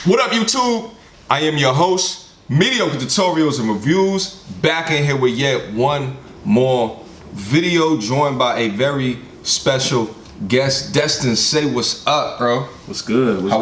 What up, YouTube? I am your host, Mediocre Tutorials and Reviews, back in here with yet one more video, joined by a very special guest. Destin, say what's up, bro. What's good? How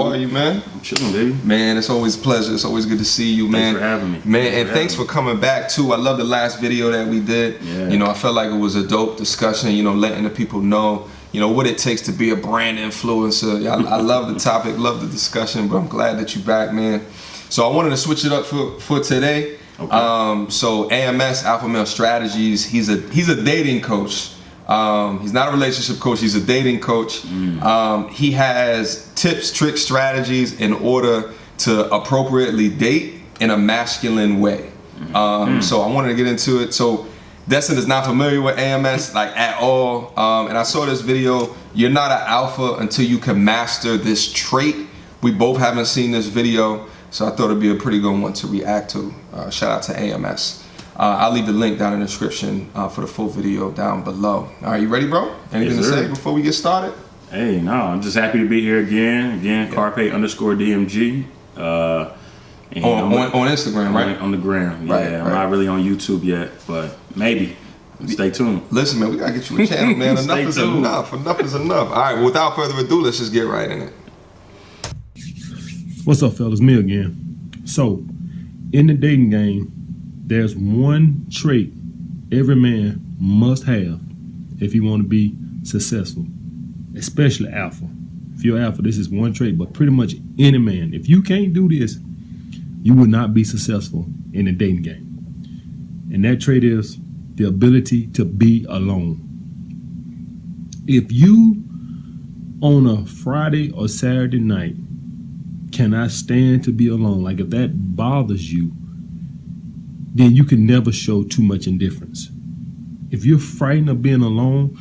are you, man? I'm chilling, baby. Man, it's always a pleasure. It's always good to see you, man. Thanks for having me. Man, and thanks for coming back, too. I love the last video that we did. Yeah. You know, I felt like it was a dope discussion, you know, letting the people know, you know, what it takes to be a brand influencer. I love the topic, love the discussion, but I'm glad that you're back, man. So I wanted to switch it up for today. Okay. So AMS, Alpha Male Strategies, he's a dating coach. He's not a relationship coach, he's a dating coach. He has tips, tricks, strategies in order to appropriately date in a masculine way. So I wanted to get into it. So Destin is not familiar with AMS like at all. And I saw this video, you're not an alpha until you can master this trait. We both haven't seen this video, so I thought it'd be a pretty good one to react to. Shout out to AMS. I'll leave the link down in the description for the full video down below. All right, you ready, bro? Anything to say before we get started? Hey, no, I'm just happy to be here again. Carpe_DMG. On Instagram, right? On the gram. Yeah, right. I'm not really on YouTube yet, but maybe. Stay tuned. Listen, man, we gotta get you a channel, man. Enough is enough. Enough is enough. All right, well, without further ado, let's just get right in it. What's up, fellas? Me again. So, in the dating game, there's one trait every man must have if he want to be successful, especially alpha. If you're alpha, this is one trait, but pretty much any man. If you can't do this, you will not be successful in the dating game. And that trait is the ability to be alone. If you, on a Friday or Saturday night, cannot stand to be alone, like if that bothers you, then you can never show too much indifference. If you're frightened of being alone,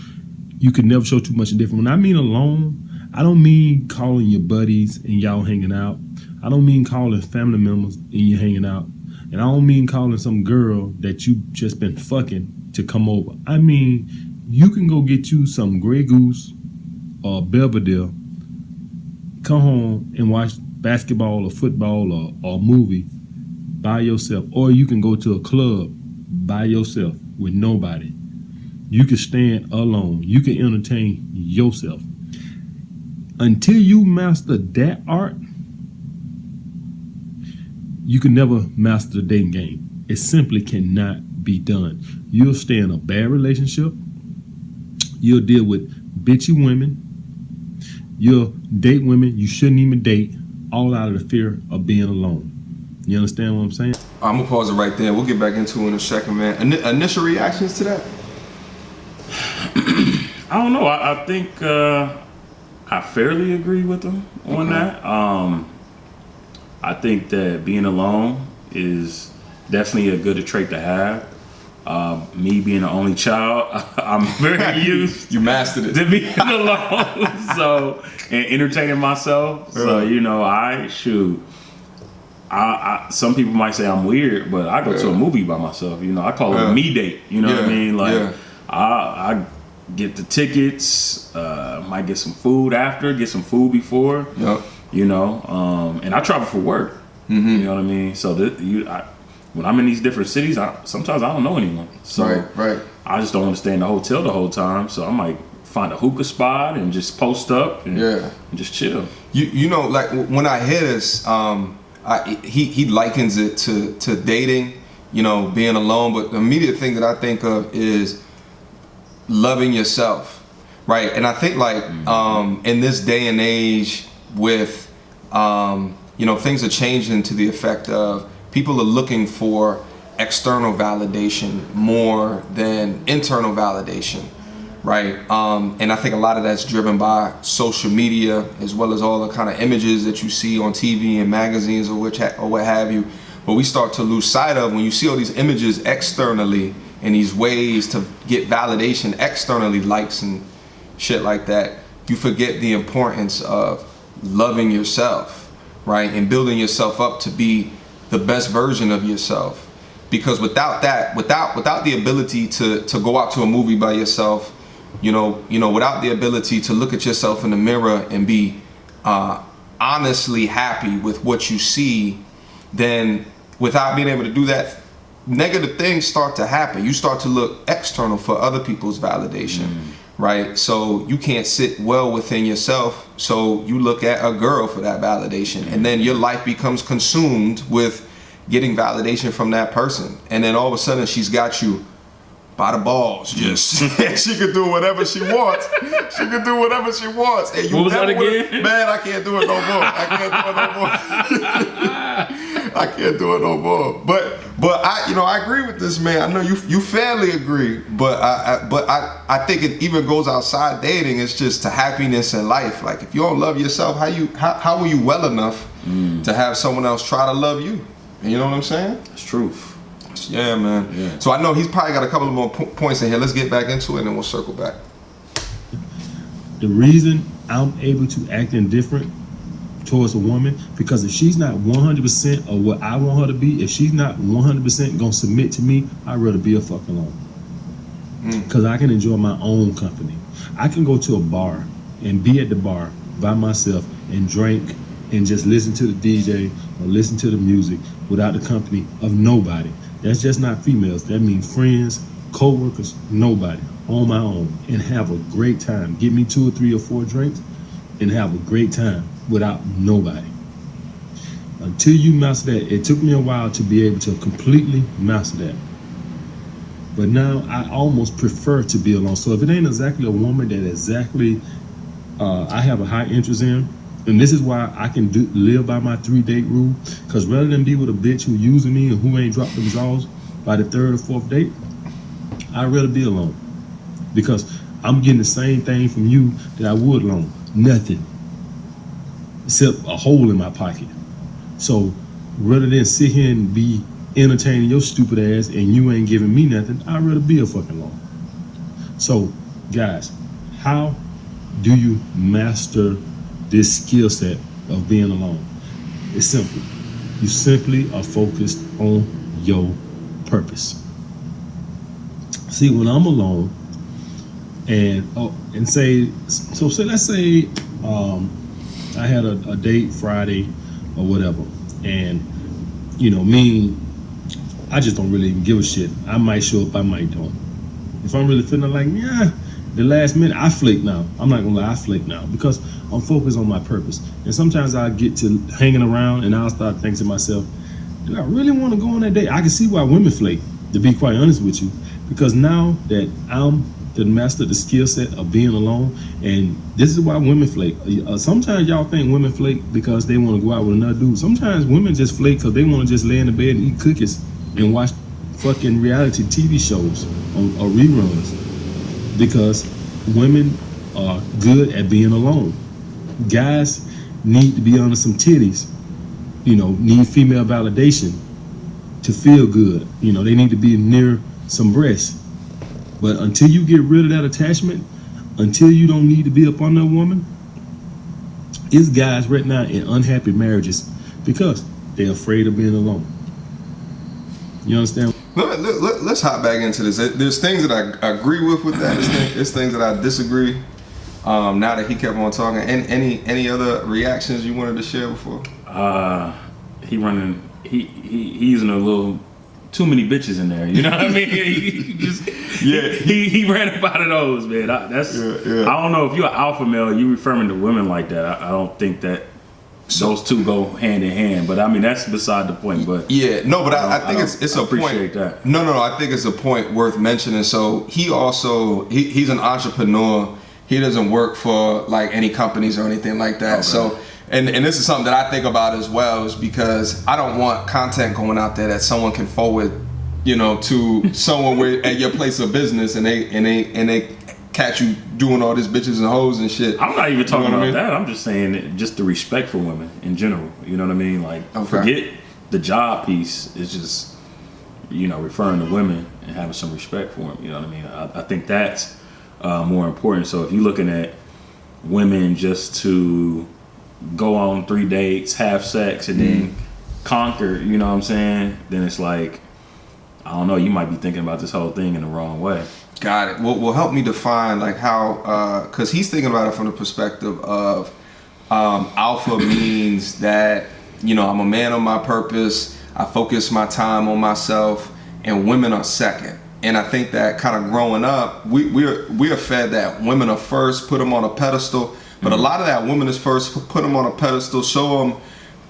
you can never show too much indifference. When I mean alone, I don't mean calling your buddies and y'all hanging out. I don't mean calling family members and you hanging out. And I don't mean calling some girl that you just been fucking to come over. I mean, you can go get you some Grey Goose or Belvedere, come home and watch basketball or football or a movie by yourself. Or you can go to a club by yourself with nobody. You can stand alone. You can entertain yourself. Until you master that art, you can never master the dating game. It simply cannot be done. You'll stay in a bad relationship. You'll deal with bitchy women. You'll date women you shouldn't even date, all out of the fear of being alone. You understand what I'm saying? I'm gonna pause it right there. We'll get back into it in a second, man. Initial reactions to that? I don't know. I think I fairly agree with him on that. I think that being alone is definitely a good trait to have. Me being the only child, I'm very used You mastered it. to being alone. So, and entertaining myself. So, you know, I some people might say I'm weird, but I go to a movie by myself. You know, I call it a me date. You know what I mean? Like, I get the tickets, might get some food after, get some food before. Yep. You know, and I travel for work. You know what I mean? So when I'm in these different cities, sometimes I don't know anyone. So right. I just don't want to stay in the hotel the whole time. So I might find a hookah spot and just post up and just chill. You know, like when I hear this, he likens it to dating, you know, being alone. But the immediate thing that I think of is loving yourself, right? And I think like in this day and age with, you know, things are changing to the effect of people are looking for external validation more than internal validation, right? And I think a lot of that's driven by social media, as well as all the kind of images that you see on TV and magazines or what have you. But we start to lose sight of when you see all these images externally and these ways to get validation externally, likes and shit like that, you forget the importance of loving yourself, right? And building yourself up to be the best version of yourself. Because without that, without the ability to go out to a movie by yourself, you know, without the ability to look at yourself in the mirror and be honestly happy with what you see, then without being able to do that, negative things start to happen. You start to look external for other people's validation, right? So you can't sit well within yourself. So you look at a girl for that validation, and then your life becomes consumed with getting validation from that person. And then all of a sudden she's got you by the balls, just she could do whatever she wants. She could do whatever she wants. And you what was that again? Man, I can't do it no more. I can't do it no more. I can't do it no more. But I agree with this man. I know you fairly agree, but I think it even goes outside dating. It's just to happiness in life. Like if you don't love yourself, how are you well enough to have someone else try to love you? You know what I'm saying? It's truth. Yeah, man. Yeah. So I know he's probably got a couple of more points in here. Let's get back into it and then we'll circle back. The reason I'm able to act indifferent towards a woman, because if she's not 100% of what I want her to be, if she's not 100% gonna submit to me, I'd rather be a fuck alone. Because I can enjoy my own company. I can go to a bar and be at the bar by myself and drink and just listen to the DJ or listen to the music without the company of nobody. That's just not females. That means friends, co-workers, nobody, on my own, and have a great time. Give me 2 or 3 or 4 drinks and have a great time without nobody. Until you master that, it took me a while to be able to completely master that. But now I almost prefer to be alone. So if it ain't exactly a woman that exactly I have a high interest in, and this is why I can live by my 3-date rule, because rather than be with a bitch who using me and who ain't dropped them draws by the 3rd or 4th date, I'd rather be alone. Because I'm getting the same thing from you that I would alone. Nothing. Except a hole in my pocket. So rather than sit here and be entertaining your stupid ass and you ain't giving me nothing, I'd rather be a fucking alone. So guys, how do you master this skill set of being alone? It's simple. You simply are focused on your purpose. See, when I'm alone let's say I had a date Friday or whatever, and I just don't really give a shit. I might show up, I might don't. If I'm really feeling like, the last minute, I flake now. I'm not gonna lie, I flake now because I'm focused on my purpose. And sometimes I get to hanging around and I'll start thinking to myself, do I really want to go on that date? I can see why women flake, to be quite honest with you, because now that I'm the master of the skill set of being alone, and this is why women flake. Sometimes y'all think women flake because they want to go out with another dude. Sometimes women just flake because they want to just lay in the bed and eat cookies and watch fucking reality TV shows or reruns. Because women are good at being alone. Guys need to be under some titties, need female validation to feel good. They need to be near some breasts. But until you get rid of that attachment, until you don't need to be up on that woman, it's guys right now in unhappy marriages because they're afraid of being alone. You understand? Let's hop back into this. There's things that I agree with that. There's things that I disagree. Now that he kept on talking, any other reactions you wanted to share before? He using a little too many bitches in there. You know what I mean? He ran up out of those, man. I don't know if you're an alpha male, you referring to women like that. I don't think that those two go hand in hand, but I mean that's beside the point. But I think it's a appreciate point. That. No, I think it's a point worth mentioning. So he's an entrepreneur. He doesn't work for like any companies or anything like that. Okay. So and this is something that I think about as well, is because I don't want content going out there that someone can forward, to someone at your place of business and they catch you doing all this bitches and hoes and shit. I'm not even talking about that. I'm just saying just the respect for women in general. You know what I mean? Like, forget the job piece. It's just, referring to women and having some respect for them. You know what I mean? I think that's more important. So if you're looking at women just to go on 3 dates, have sex, and then conquer, you know what I'm saying? Then it's like, I don't know, you might be thinking about this whole thing in the wrong way. Got it. Well, help me define like how, because he's thinking about it from the perspective of Alpha means that, I'm a man on my purpose. I focus my time on myself, and women are second. And I think that kind of growing up, we are fed that women are first, put them on a pedestal. But a lot of that women is first, put them on a pedestal, show them,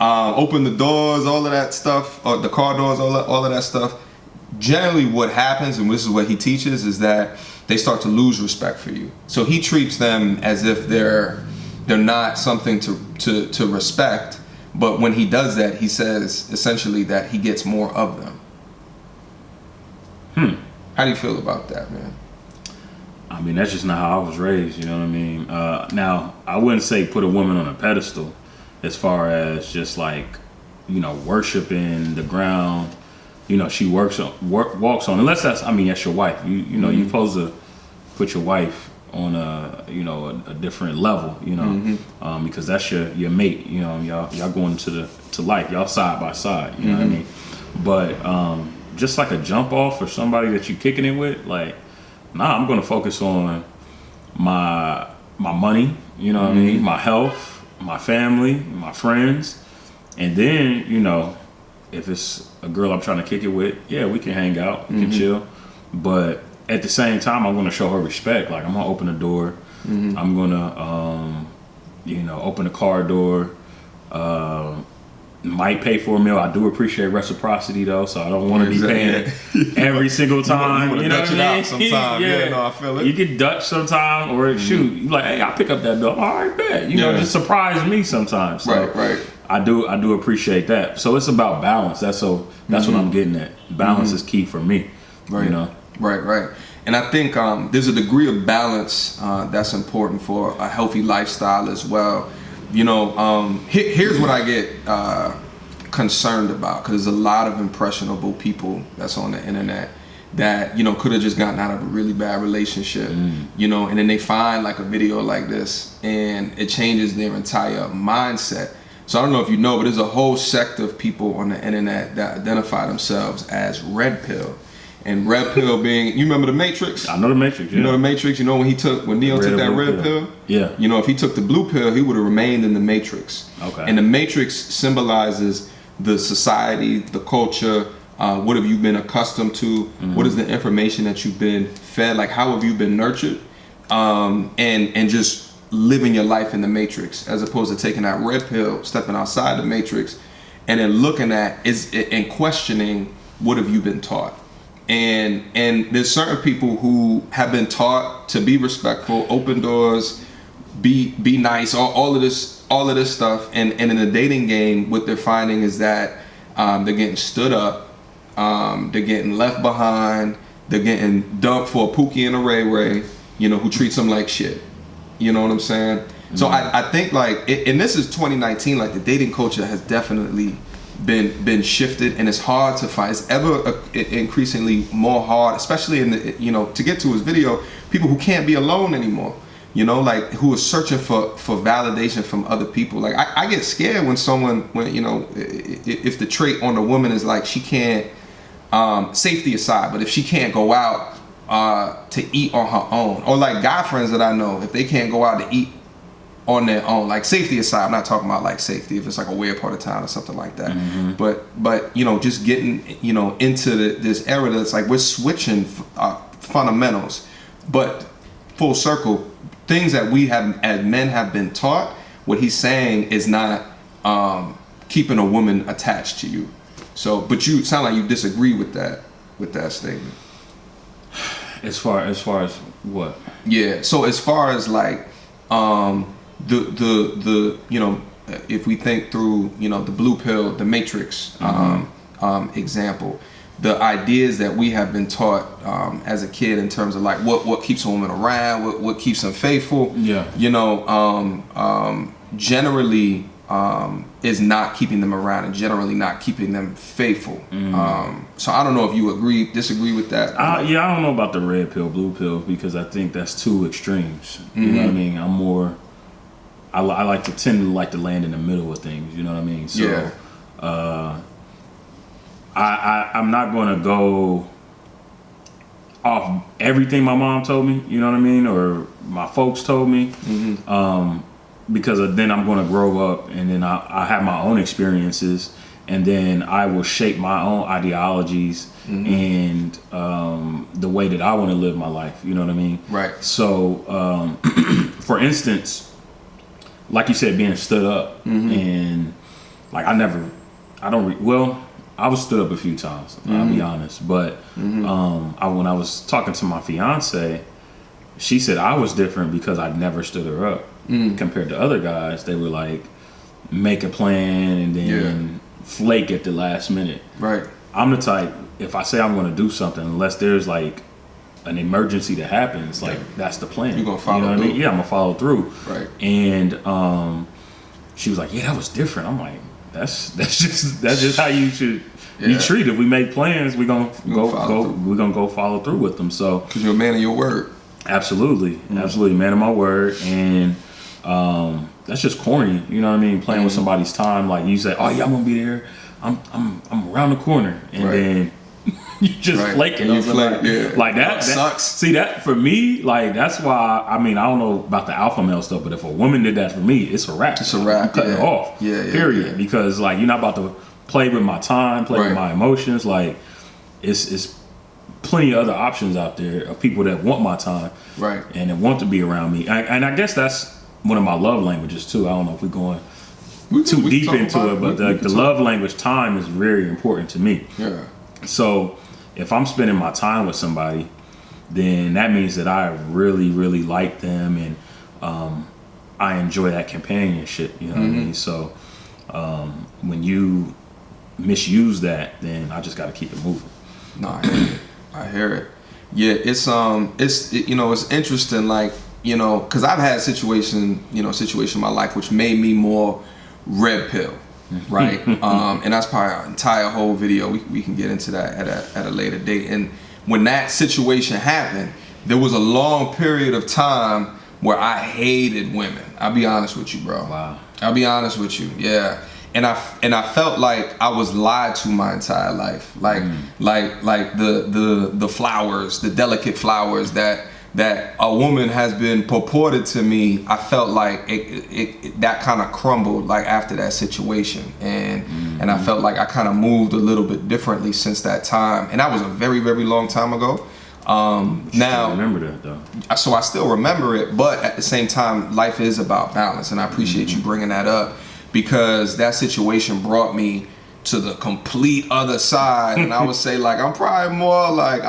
open the doors, all of that stuff, or the car doors, all of that stuff. Generally what happens, and this is what he teaches, is that they start to lose respect for you. So he treats them as if they're not something to respect. But when he does that, he says essentially that he gets more of them. How do you feel about that, man? I mean, that's just not how I was raised, you know what I mean? Now, I wouldn't say put a woman on a pedestal as far as just like, worshiping the ground. She walks on, unless that's your wife. You're supposed to put your wife on a different level, because that's your mate. Y'all going to life, y'all side by side. You know what I mean? But just like a jump off for somebody that you kicking it with, like, nah, I'm gonna focus on my money. You know what I mean? My health, my family, my friends, and then if it's a girl I'm trying to kick it with, yeah, we can hang out, we can chill. But at the same time, I'm gonna show her respect. Like, I'm gonna open the door. I'm gonna, open the car door. Might pay for a meal. I do appreciate reciprocity though, so I don't want to be paying every single time. You know what I mean? Sometime. Yeah, no, I feel it. You get Dutch sometime, or shoot, you like, hey, I'll pick up that bill. All right, bet. Just surprise me sometimes. So right. I do appreciate that. So it's about balance. That's what I'm getting at. Balance is key for me. Right. Right. And I think there's a degree of balance that's important for a healthy lifestyle as well. Here's what I get concerned about, because there's a lot of impressionable people that's on the internet that could have just gotten out of a really bad relationship, and then they find like a video like this and it changes their entire mindset. So I don't know if you know, but there's a whole sect of people on the internet that identify themselves as red pill. And red pill being, you remember the Matrix? I know the Matrix. Yeah. You know the Matrix. When Neo took that red pill. Yeah. If he took the blue pill, he would have remained in the Matrix. Okay. And the Matrix symbolizes the society, the culture. What have you been accustomed to? What is the information that you've been fed? Like, how have you been nurtured? And just living your life in the Matrix, as opposed to taking that red pill, stepping outside the Matrix, and then looking at and questioning what have you been taught. And there's certain people who have been taught to be respectful, open doors, be nice, all of this stuff. And in the dating game, what they're finding is that they're getting stood up, they're getting left behind, they're getting dumped for a Pookie and a Ray Ray, who treats them like shit. You know what I'm saying? So I think and this is 2019, like the dating culture has definitely been shifted, and it's hard to find. It's ever increasingly more hard, especially in the to get to his video, people who can't be alone anymore, who are searching for validation from other people. Like I get scared when someone if the trait on the woman is like she can't, safety aside, but if she can't go out to eat on her own, or like guy friends that I know, if they can't go out to eat on their own, like safety aside, I'm not talking about like safety if it's like a weird part of town or something like that. But just getting into this era that's like we're switching fundamentals, but full circle, things that we have as men have been taught. What he's saying is not keeping a woman attached to you. So, but you sound like you disagree with that statement. As far as what? Yeah. So as far as like the if we think through the blue pill, the Matrix example, the ideas that we have been taught as a kid in terms of like what keeps a woman around, what keeps them faithful, generally is not keeping them around and generally not keeping them faithful. So I don't know if you disagree with that. I don't know about the red pill, blue pill, because I think that's two extremes. You know what I mean? I'm more, I like to tend to like to land in the middle of things. You know what I mean? So, I'm not going to go off everything my mom told me, you know what I mean, or my folks told me. because then I'm going to grow up, and then I have my own experiences, and then I will shape my own ideologies and the way that I want to live my life. You know what I mean? Right. So, for instance, like you said, being stood up, and like I was stood up a few times. I'll be honest, but when I was talking to my fiance, she said I was different because I never stood her up compared to other guys. They were like make a plan and then flake at the last minute. Right. I'm the type, if I say I'm going to do something, unless there's like an emergency that happens, like that's the plan. You're gonna follow you know what through. I mean? Yeah, I'm gonna follow through. Right. And she was like, "Yeah, that was different." I'm like, "That's just how you should be treated. If we make plans, we're gonna go follow through with them." So, because you're a man of your word. Absolutely, absolutely, man of my word, and that's just corny. You know what I mean? Playing with somebody's time, like you say, "Oh yeah, I'm gonna be there. I'm around the corner," and then you just flaking. You flake, like that sucks. See, that for me, like that's why. I mean, I don't know about the alpha male stuff, but if a woman did that for me, it's a wrap. It's a wrap. I'm cutting it off. Period. Yeah. Because like you're not about to play with my time, play with my emotions. Like it's plenty of other options out there of people that want my time, right, and that want to be around me. And I guess that's one of my love languages too. I don't know if we're going too deep into it, but the love language, time, is very important to me. Yeah. So if I'm spending my time with somebody, then that means that I really, really like them, and I enjoy that companionship. You know what I mean? So when you misuse that, then I just got to keep it moving. No, I hear it. Yeah, it's it's interesting, like, you know, because I've had situation in my life which made me more red pill, right? And that's probably an entire whole video. We can get into that at a later date. And when that situation happened, there was a long period of time where I hated women. I'll be honest with you, bro. Wow. I'll be honest with you. Yeah. And I felt like I was lied to my entire life, like the flowers, the delicate flowers that a woman has been purported to me. I felt like it that kind of crumbled like after that situation, and I felt like I kind of moved a little bit differently since that time, and that was a very, very long time ago. Now, remember that though. So I still remember it, but at the same time, life is about balance, and I appreciate you bringing that up. Because that situation brought me to the complete other side, and I would say like I'm probably more like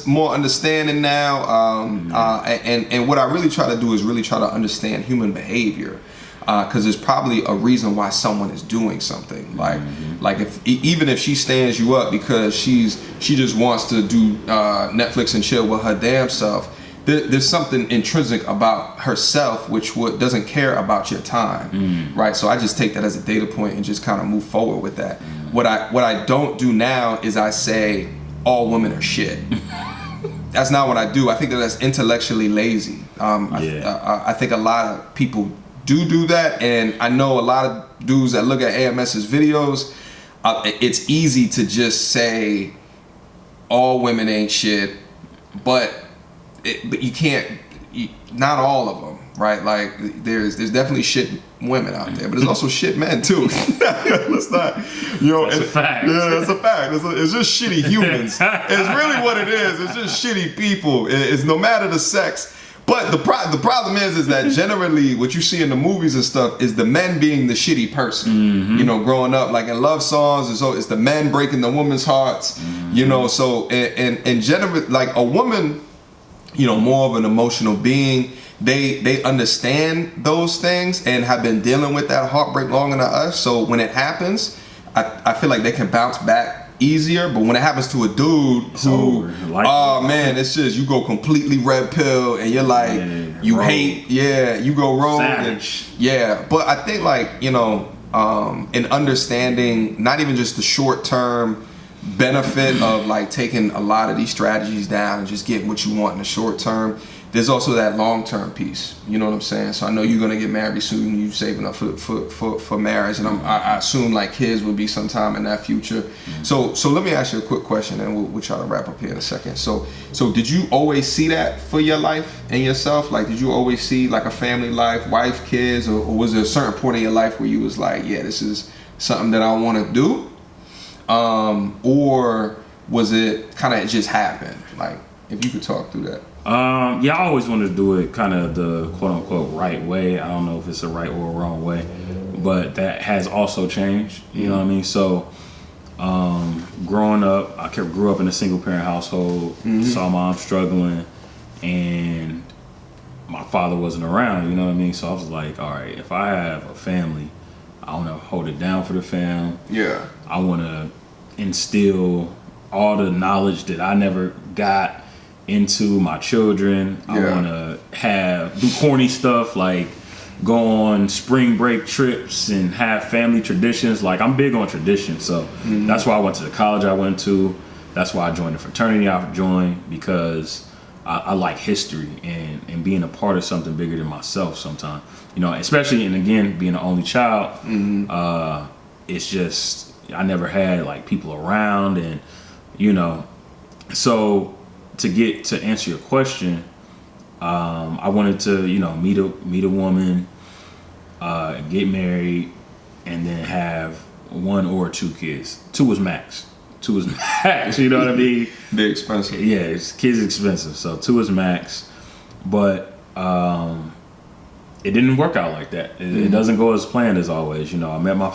more understanding now. And what I really try to do is really try to understand human behavior, because there's probably a reason why someone is doing something. Like even if she stands you up because she just wants to do Netflix and chill with her damn self. There's something intrinsic about herself which doesn't care about your time, right? So I just take that as a data point and just kind of move forward with that. What I don't do now is I say all women are shit. That's not what I do. I think that's intellectually lazy. I think a lot of people do that, and I know a lot of dudes that look at AMS's videos. It's easy to just say all women ain't shit, but you can't. Not all of them, right? Like there's definitely shit women out there, but there's also shit men too. Let's not, That's a fact. Yeah, that's a fact. It's just shitty humans. It's really what it is. It's just shitty people. It's no matter the sex. But the problem is that generally what you see in the movies and stuff is the men being the shitty person. Growing up like in love songs, it's the men breaking the woman's hearts. So and generally like a woman, more of an emotional being. They understand those things and have been dealing with that heartbreak longer than us. So when it happens, I feel like they can bounce back easier. But when it happens to a dude man, it's just you go completely red pill and you're like you rogue. Hate, you go rogue. Savage. But I think like in understanding not even just the short term benefit of like taking a lot of these strategies down and just getting what you want in the short term. there's also that long-term piece. You know what I'm saying? So I know you're gonna get married soon. You saving up for marriage, and I assume like kids will be sometime in that future. So let me ask you a quick question, and we'll try to wrap up here in a second. So did you always see that for your life and yourself? Like, did you always see like a family life, wife, kids, or was there a certain point in your life where you was like, yeah, this is something that I want to do, or was it kind of just happened? Like, if you could talk through that. Yeah, I always wanted to do it kind of the quote unquote right way. I don't know if it's a right or a wrong way, but that has also changed. You know what I mean? So, growing up, I grew up in a single parent household, saw mom struggling, and my father wasn't around. You know what I mean? So I was like, all right, if I have a family, I want to hold it down for the fam. Yeah. I want to instill all the knowledge that I never got into my children. I want to do corny stuff like go on spring break trips and have family traditions. Like, I'm big on tradition, so that's why I went to the college I went to. That's why I joined the fraternity I joined, because I like history and being a part of something bigger than myself sometimes. You know, especially, and again, being an only child, it's just, I never had like people around, and you know, so to answer your question, I wanted to, you know, meet a woman, get married, and then have 1 or 2 kids. 2 is max. 2 is max. You know what I mean? They're expensive. Yeah, kids expensive. So 2 is max, but it didn't work out like that. It doesn't go as planned as always. You know, I met my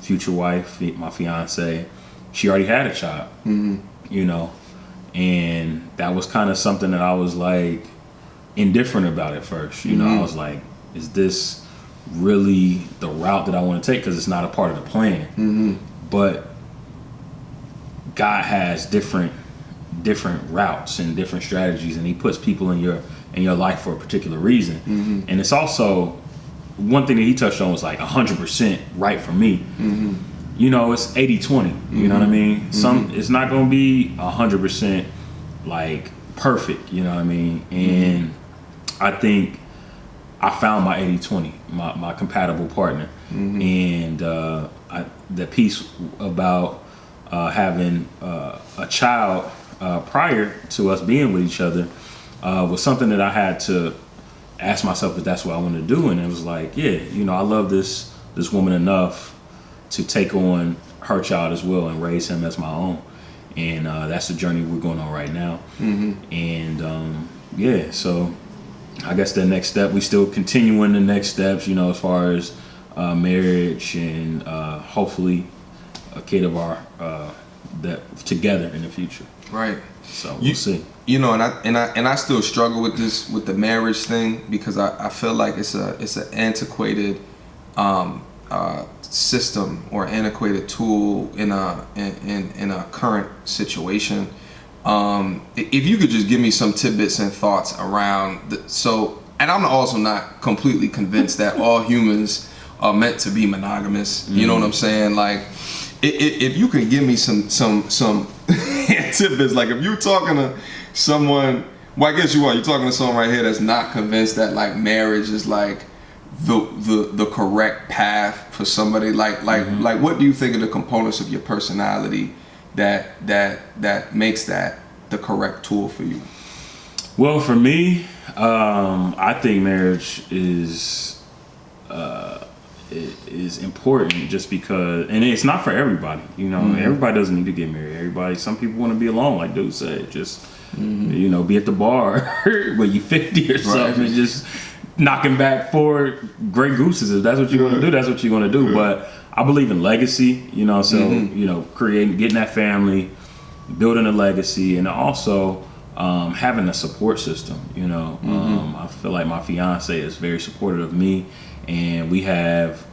future wife, my fiance. She already had a child. You know. And that was kind of something that I was like indifferent about at first. You know, I was like, is this really the route that I want to take? Because it's not a part of the plan. But God has different routes and different strategies, and He puts people in your life for a particular reason. And it's also one thing that He touched on was like 100% right for me. You know, it's 80-20, you know what I mean? It's not going to be 100% like perfect, you know what I mean? And I think I found my 80-20, my compatible partner. And the piece about having a child prior to us being with each other was something that I had to ask myself if that's what I want to do. And it was like, yeah, you know, I love this woman enough to take on her child as well and raise him as my own. And that's the journey we're going on right now. And yeah, so I guess the next step, we still continuing the next steps, you know, as far as marriage and hopefully a kid of our that together in the future. Right. So we'll see. You know, and I still struggle with the marriage thing, because I feel like it's an antiquated system or antiquated tool in a current situation. If you could just give me some tidbits and thoughts around and I'm also not completely convinced that all humans are meant to be monogamous. You know what I'm saying? Like, if you can give me some tidbits, like if you're talking to someone, well, I guess you're talking to someone right here that's not convinced that like marriage is like the correct path for somebody, like what do you think of the components of your personality that makes that the correct tool for you? Well, for me, I think marriage is important just because, and it's not for everybody. You know, everybody doesn't need to get married. Some people want to be alone, like dude said, just you know, be at the bar when you 50 or something, and just knocking back 4 Grey Gooses. If that's what you want to do, that's what you're going to do. But I believe in legacy, you know, so, you know, getting that family, building a legacy, and also having a support system, you know. I feel like my fiance is very supportive of me, and we have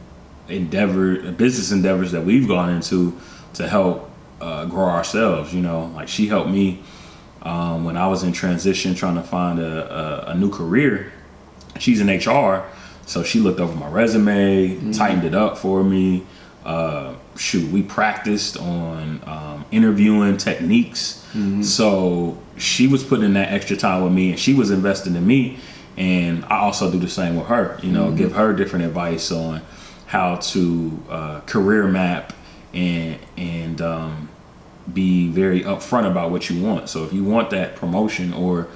business endeavors that we've gone into to help grow ourselves, you know. Like, she helped me when I was in transition trying to find a new career. She's in HR, so she looked over my resume, tightened it up for me, we practiced on interviewing techniques. So she was putting in that extra time with me, and she was investing in me. And I also do the same with her, give her different advice on how to career map and be very upfront about what you want. So if you want that promotion, or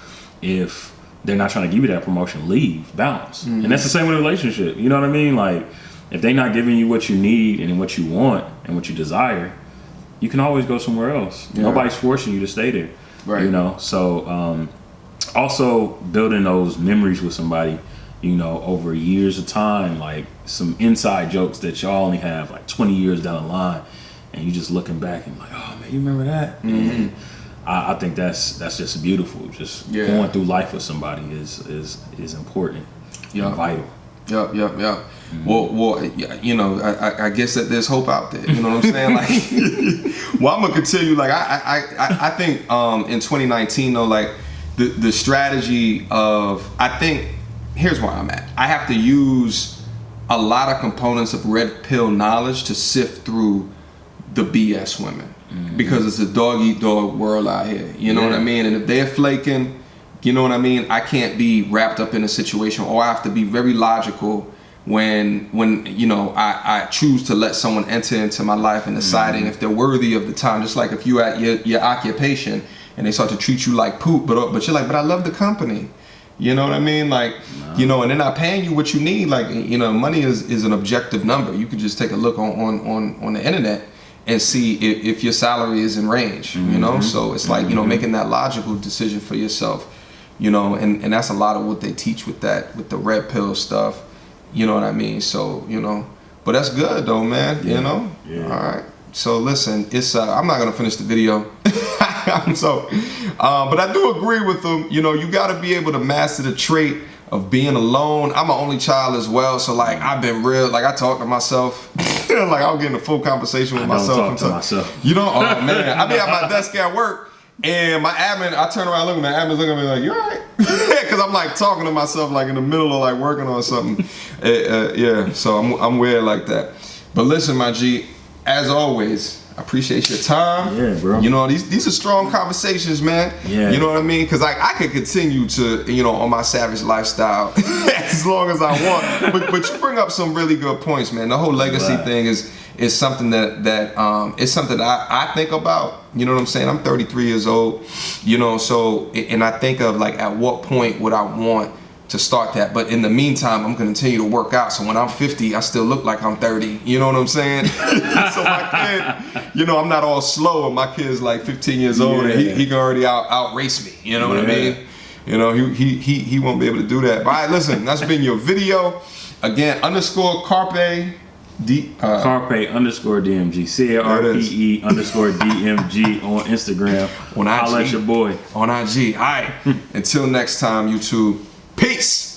if they're not trying to give you that promotion, leave, bounce. And that's the same with a relationship. You know what I mean? Like, if they're not giving you what you need and what you want and what you desire, you can always go somewhere else. Yeah. Nobody's forcing you to stay there. Right. So also building those memories with somebody, over years of time, like some inside jokes that y'all only have like 20 years down the line, and you just looking back and like, oh man, you remember that? And I think that's just beautiful. Just going through life with somebody is important and vital. Yep. Well, I guess that there's hope out there. You know what I'm saying? Like, well, I'm gonna continue. Like, I think in 2019 though, like the strategy of, I think, here's where I'm at. I have to use a lot of components of red pill knowledge to sift through the BS women, because it's a dog eat dog world out here. You know what I mean? And if they're flaking, you know what I mean? I can't be wrapped up in a situation, or I have to be very logical when I choose to let someone enter into my life and deciding if they're worthy of the time. Just like if you at your occupation and they start to treat you like poop, but you're like, but I love the company. You know what I mean? Like, and they're not paying you what you need. Like, money is an objective number. You can just take a look on the internet and see if your salary is in range, So it's like, making that logical decision for yourself, and that's a lot of what they teach with the red pill stuff. You know what I mean? So, but that's good though, man, Yeah. All right. So listen, it's, I'm not going to finish the video. But I do agree with them. You got to be able to master the trait of being alone. I'm an only child as well. So like, I've been real, like I talk to myself, like I'll get in a full conversation with myself. I don't talk to myself. Oh man, I be at my desk at work. And my admin, I turn around looking at my admin's looking at me like, you alright? Because I'm like talking to myself like in the middle of like working on something. So I'm weird like that. But listen, my G, as always, I appreciate your time. Yeah, bro. These are strong conversations, man. Yeah. You know what I mean? Because I could continue to, on my savage lifestyle as long as I want. But you bring up some really good points, man. The whole legacy thing is something that is something that I think about. You know what I'm saying? I'm 33 years old, so, and I think of like, at what point would I want to start that? But in the meantime, I'm going to continue to work out. So when I'm 50, I still look like I'm 30. You know what I'm saying? So my kid, I'm not all slow, and my kid's like 15 years old, and he can already out race me. You know what I mean? He won't be able to do that. But all right, listen, that's been your video. Again, _Carpe. Carpe _DMG. CARPE _DMG on Instagram. On IG. Holla at your boy. On IG. All right. Until next time, YouTube. Peace.